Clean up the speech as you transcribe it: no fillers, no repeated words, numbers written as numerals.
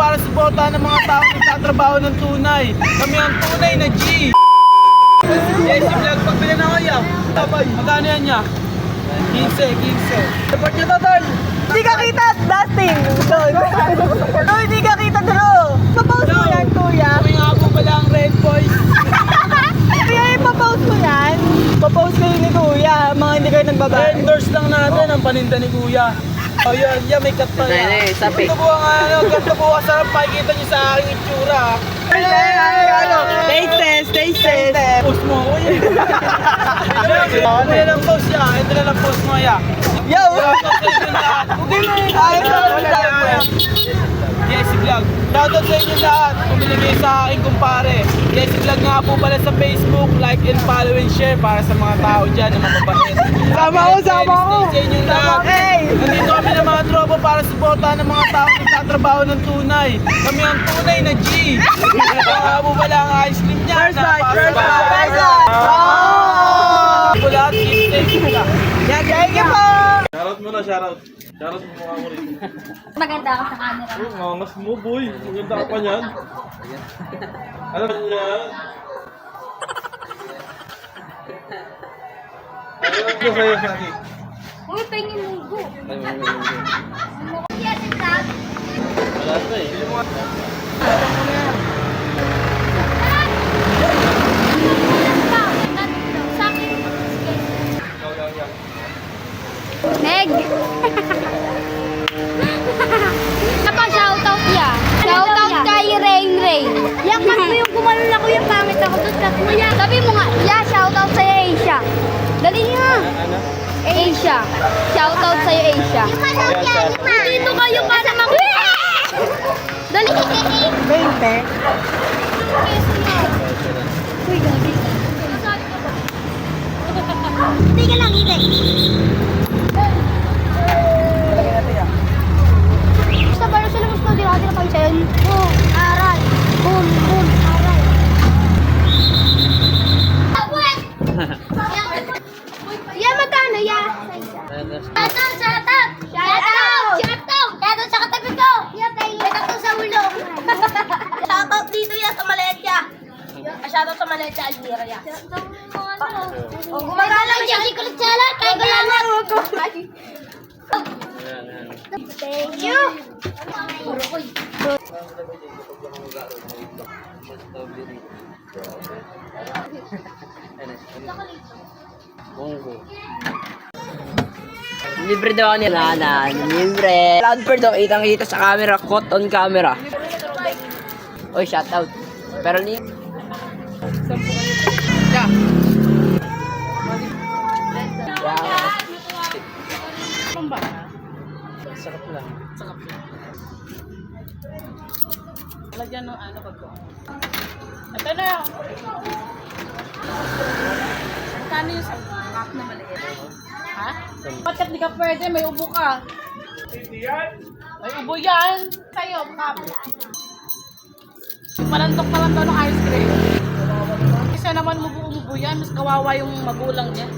para suportahan ng mga taong nagtatrabaho ng tunay. Kami ang tunay na G. Yes, yung vlog, pagbili na kaya. Magkano yan niya? 15. Support niyo to, tol. Hindi ka kita, dusting. No, hindi ka kita, Drew. Papost mo yan, kuya. Kami nga po pala ang Red Boys. Kuya, ipapost mo yan. Papost kayo ni kuya, mga hindi kayo nagbabae. Endorse lang natin ang paninda ni Kuya. Oh, yan, may cut pa yan. sapi. Ganito po ang ganito po kasarap, makikita niyo sa aking itsura. Taste. Post mo ako yan. Ano yan ang post niya? Ito na lang post mo ya. Yo! Jesse Vlog. Shoutout sa inyo lahat. Pumili kayo sa aking kumpare. Jesse Vlog nga po pala sa Facebook. Like and follow and share para sa mga tao dyan na mababait. Sama ko! Sa inyong lahat. Hey! Nandito kami ng mga tropa para suportahan ng mga tao na nagtatrabaho ng tunay. Kami ang tunay na G. Kaya po pala ang ice cream niya. First bite! Po lahat, keep safe ka. Thank you po! Shoutout mo na, shoutout. Shoutout mo mukha mo rin. Maganda ako sa camera. Ngangas mo, boy. Maganda ka pa niyan. Ano ba niyan? Ano ba sa'yo, Saki? Uy, pengin munggo. Wala to eh. Meg! Napa-shoutout ya. Shoutout kay Rain. Yak, kat mo yung gumanon ako yung pangit ako doon. Kat mo yan. Sabi mo nga, shoutout sa'yo Asia. Dali nga. Asia. Shoutout sa'yo Asia. Dito kayo para Dali. 20. Uy, gabi. Hindi ka lang, hindi. Sa baro sila mas pwede natin na pansin. Boom, aral. Boom, aral. Yan, magkano yan? Shoutout sa katabi ko. Shoutout sa ulo. Shoutout dito yan sa Malaysia. Shoutout sa Malaysia, Algeria. Gumagalang dyan, hindi ko nagsalat. Kaya ko yan. Thank you. Libre daw ako nila na. Libre. Loudper daw. Itang-kita sa camera. Caught on camera. Oy, shoutout. Pero ni... Yeah. Sarap lang. Lagyan ng ano pag ko. Ito na. Magkano yung sa cup na maliit? Ha? Bakit di ka pwede? May ubo ka. May ubo yan. Sa'yo, cup. Palantok na lang daw ng ice cream. Kasi naman umubo yan. Mas kawawa yung magulang niya.